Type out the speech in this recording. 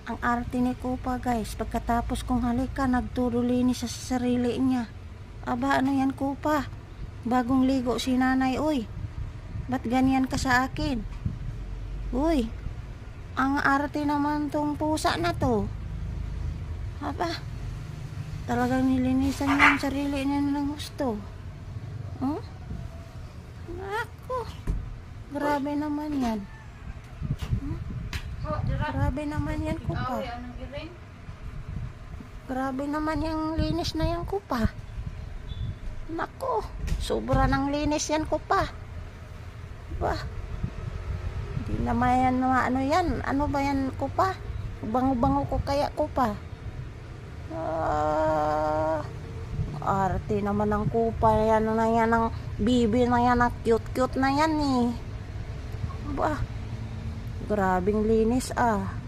Ang arte ni Kupa guys, pagkatapos kong halika, nagturulinis sa sarili niya. Aba, ano yan Kupa? Bagong ligo si nanay, uy. Ba't ganyan ka sa akin? Uy, ang arte naman tong pusa na to. Aba, talagang nilinisan niya ang sarili niya ng gusto. Hmm? Ako, grabe naman yan. Grabe naman yan Kupa. Grabe naman yung linis na yan Kupa. Nako, sobra ng linis yan Kupa. Ba, hindi naman yan, ano yan, ano ba yan Kupa? Bango-bango ko kaya Kupa. Arte naman ng Kupa yan na yan, ng bibi na yan, na cute-cute na yan eh. Ba, grabing linis ah.